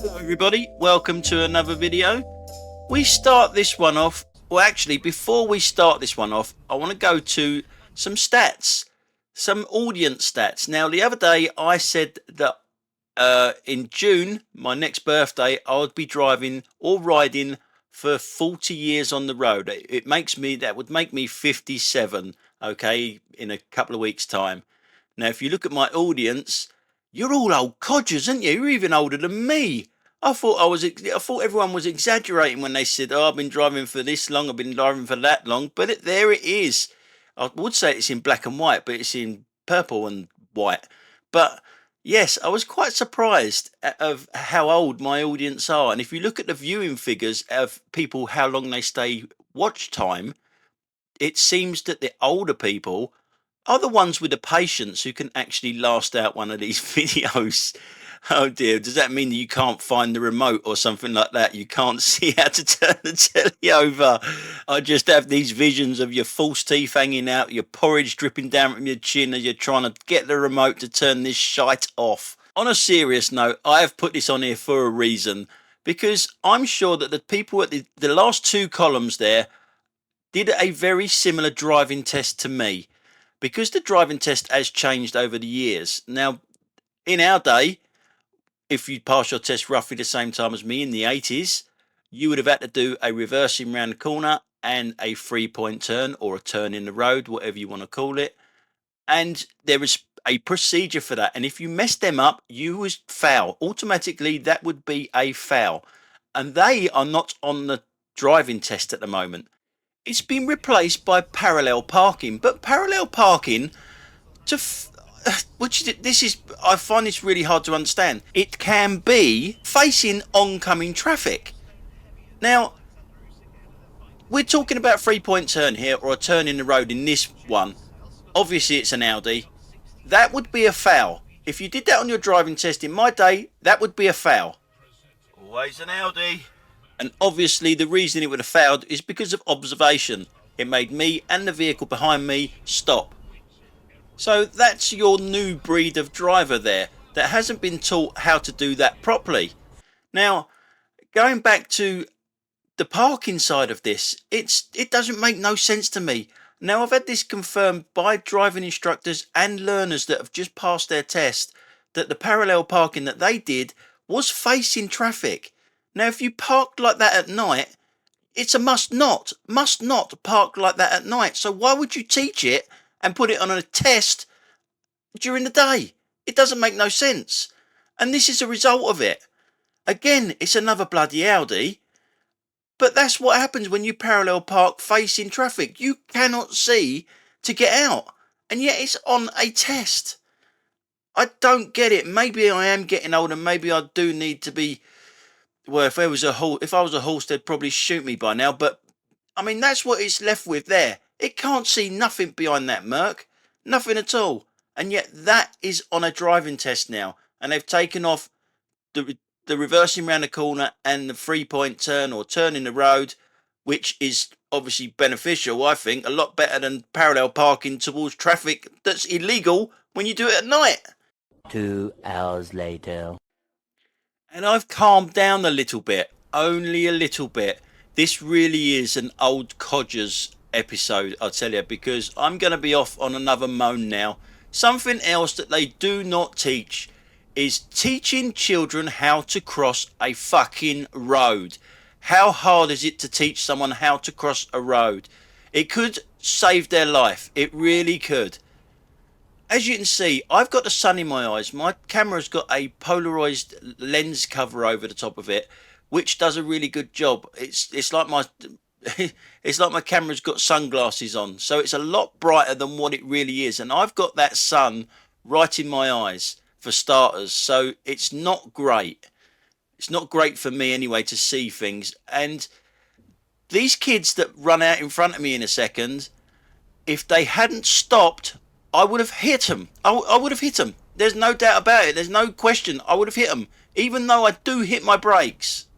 Hello everybody, welcome to another video. We start this one off, well actually before we start this one off, I want to go to some stats, some audience stats. Now the other day I said that in June, my next birthday, I would be driving or riding for 40 years on the road. That would make me 57, okay, in a couple of weeks time. Now if you look at my audience, you're all old codgers, aren't you? You're even older than me. I thought everyone was exaggerating when they said, "Oh, I've been driving for this long, I've been driving for that long." But there it is. I would say it's in black and white, but it's in purple and white. But yes, I was quite surprised of how old my audience are. And if you look at the viewing figures of people, how long they stay watch time, it seems that the older people are the ones with the patience who can actually last out one of these videos. Oh dear, does that mean that you can't find the remote or something like that? You can't see how to turn the telly over? I just have these visions of your false teeth hanging out, your porridge dripping down from your chin as you're trying to get the remote to turn this shite off. On a serious note, I have put this on here for a reason, because I'm sure that the people at the last two columns there did a very similar driving test to me, because the driving test has changed over the years. Now, in our day, if you pass your test roughly the same time as me in the 80s, you would have had to do a reversing round the corner and a 3-point turn, or a turn in the road, whatever you want to call it. And there is a procedure for that. And if you messed them up, you was foul. Automatically, that would be a foul. And they are not on the driving test at the moment. It's been replaced by parallel parking, but parallel parking I find this really hard to understand. It can be facing oncoming traffic. Now, we're talking about 3-point turn here, or a turn in the road in this one. Obviously it's an Audi. That would be a foul. If you did that on your driving test in my day, that would be a foul. Always an Audi. And obviously the reason it would have failed is because of observation. It made me and the vehicle behind me stop. So that's your new breed of driver there that hasn't been taught how to do that properly. Now, going back to the parking side of this, it doesn't make no sense to me. Now, I've had this confirmed by driving instructors and learners that have just passed their test, that the parallel parking that they did was facing traffic. Now, if you parked like that at night, it's a must not park like that at night. So why would you teach it and put it on a test during the day? It doesn't make no sense. And this is a result of it. Again, it's another bloody Audi. But that's what happens when you parallel park facing traffic. You cannot see to get out. And yet it's on a test. I don't get it. Maybe I am getting old, and maybe I do need to be... Well, if I was a horse, they'd probably shoot me by now. But, I mean, that's what it's left with there. It can't see nothing behind that Merc. Nothing at all. And yet that is on a driving test now. And they've taken off the reversing round the corner and the 3-point turn, or turn in the road, which is obviously beneficial, I think. A lot better than parallel parking towards traffic that's illegal when you do it at night. 2 hours later. And I've calmed down a little bit, only a little bit. This really is an old codgers episode, I'll tell you, because I'm going to be off on another moan now. Something else that they do not teach is teaching children how to cross a fucking road. How hard is it to teach someone how to cross a road? It could save their life. It really could. As you can see, I've got the sun in my eyes. My camera's got a polarized lens cover over the top of it, which does a really good job. It's like my it's like my camera's got sunglasses on, so it's a lot brighter than what it really is. And I've got that sun right in my eyes for starters, so it's not great. It's not great for me anyway to see things. And these kids that run out in front of me in a second, if they hadn't stopped, I would have hit them. I would have hit them. There's no doubt about it. There's no question. I would have hit them, even though I do hit my brakes.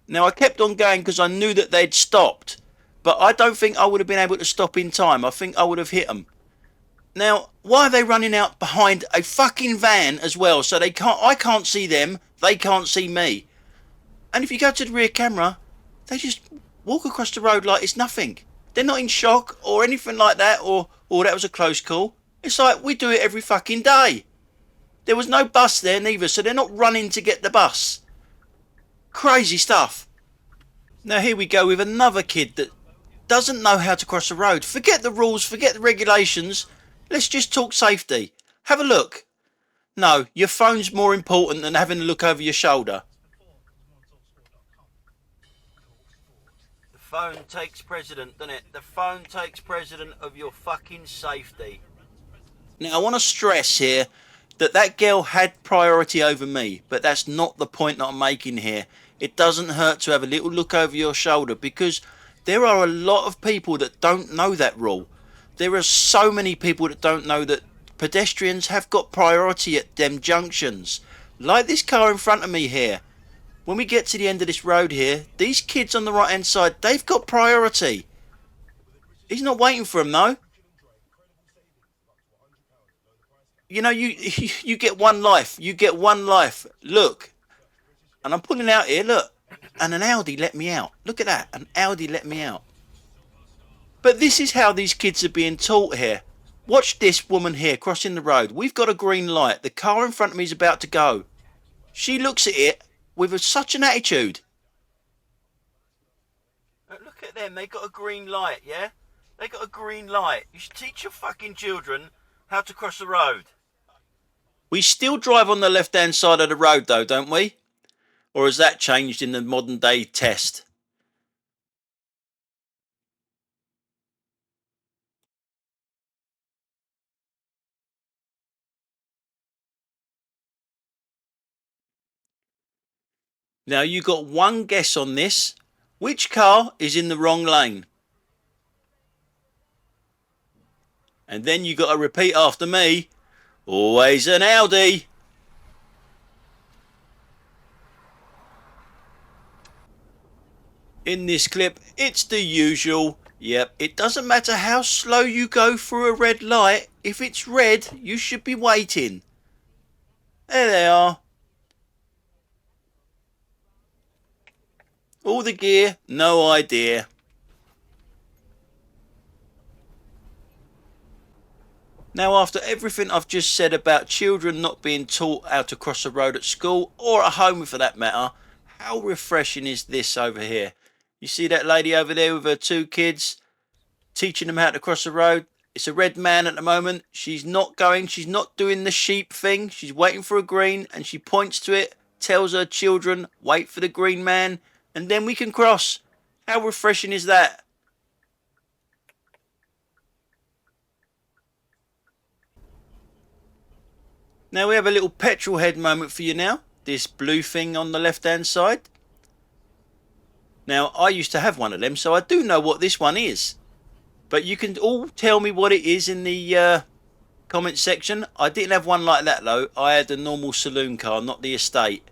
Now, I kept on going because I knew that they'd stopped. but I don't think I would have been able to stop in time. I think I would have hit them. Now, why are they running out behind a fucking van as well? So they can't. I can't see them. They can't see me. And if you go to the rear camera, they just walk across the road like it's nothing. They're not in shock or anything like that, or that was a close call. It's like we do it every fucking day. There was no bus there neither, so they're not running to get the bus. Crazy stuff. Now here we go with another kid that doesn't know how to cross the road. Forget the rules, forget the regulations. Let's just talk safety. Have a look. No, your phone's more important than having a look over your shoulder. The phone takes precedent, doesn't it? The phone takes precedent of your fucking safety. Now I want to stress here that girl had priority over me, but that's not the point that I'm making here. It doesn't hurt to have a little look over your shoulder, because there are a lot of people that don't know that rule. There are so many people that don't know that pedestrians have got priority at them junctions. Like this car in front of me here. When we get to the end of this road here, these kids on the right hand side, they've got priority. He's not waiting for them though. You know, you get one life. You get one life. Look. And I'm pulling out here, look. And an Audi let me out. Look at that. An Audi let me out. But this is how these kids are being taught here. Watch this woman here crossing the road. We've got a green light. The car in front of me is about to go. She looks at it with such an attitude. Look at them. They got a green light, yeah? They got a green light. You should teach your fucking children how to cross the road. We still drive on the left-hand side of the road though, don't we? Or has that changed in the modern day test? Now you got one guess on this. Which car is in the wrong lane? And then you got to repeat after me. Always an Audi. In this clip, it's the usual. Yep, it doesn't matter how slow you go through a red light. If it's red, you should be waiting. There they are. All the gear, no idea. Now, after everything I've just said about children not being taught how to cross a road at school, or at home for that matter, how refreshing is this over here? You see that lady over there with her two kids, teaching them how to cross the road? It's a red man at the moment. She's not doing the sheep thing. She's waiting for a green, and she points to it, tells her children, wait for the green man, and then we can cross. How refreshing is that? Now we have a little petrol head moment for you now. This blue thing on the left hand side. Now I used to have one of them, so I do know what this one is. But you can all tell me what it is in the comment section. I didn't have one like that though. I had a normal saloon car, not the estate.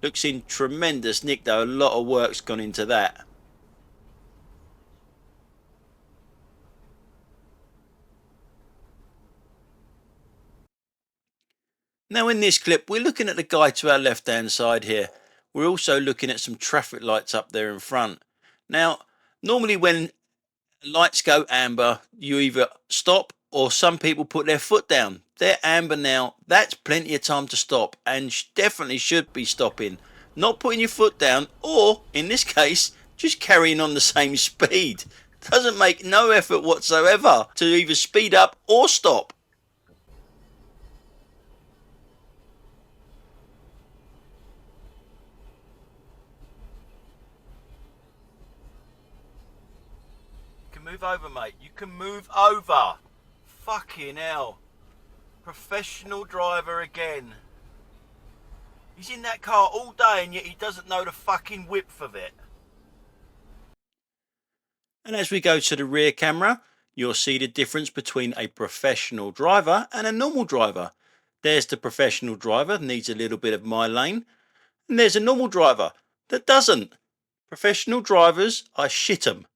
Looks in tremendous nick though. A lot of work's gone into that. Now in this clip we're looking at the guy to our left hand side here. We're also looking at some traffic lights up there in front. Now normally when lights go amber you either stop or some people put their foot down. They're amber now. That's plenty of time to stop, and definitely should be stopping. Not putting your foot down, or in this case just carrying on the same speed. Doesn't make no effort whatsoever to either speed up or stop. Move over, mate. You can move over. Fucking hell. Professional driver again. He's in that car all day and yet he doesn't know the fucking width of it. And as we go to the rear camera, you'll see the difference between a professional driver and a normal driver. There's the professional driver, needs a little bit of my lane. And there's a normal driver that doesn't. Professional drivers, I shit 'em.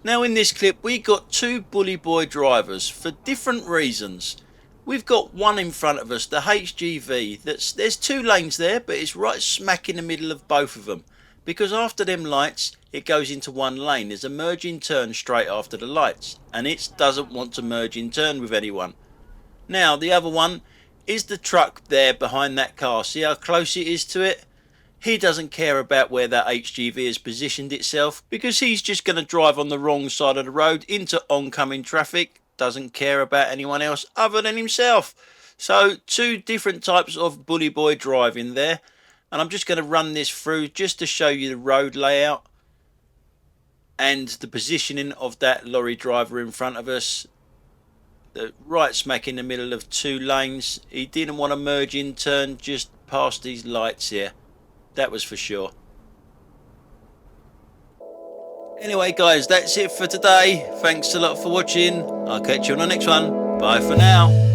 Now in this clip we got two bully boy drivers for different reasons. We've got one in front of us, the HGV, there's two lanes there, but it's right smack in the middle of both of them. Because after them lights, it goes into one lane. There's a merge in turn straight after the lights, and it doesn't want to merge in turn with anyone. Now the other one is the truck there behind that car. See how close it is to it? He doesn't care about where that HGV has positioned itself, because he's just going to drive on the wrong side of the road into oncoming traffic. Doesn't care about anyone else other than himself. So two different types of bully boy driving there, and I'm just going to run this through just to show you the road layout and the positioning of that lorry driver in front of us. Right smack in the middle of two lanes. He didn't want to merge in turn just past these lights here. That was for sure. Anyway guys, that's it for today. Thanks a lot for watching. I'll catch you on the next one. Bye for now.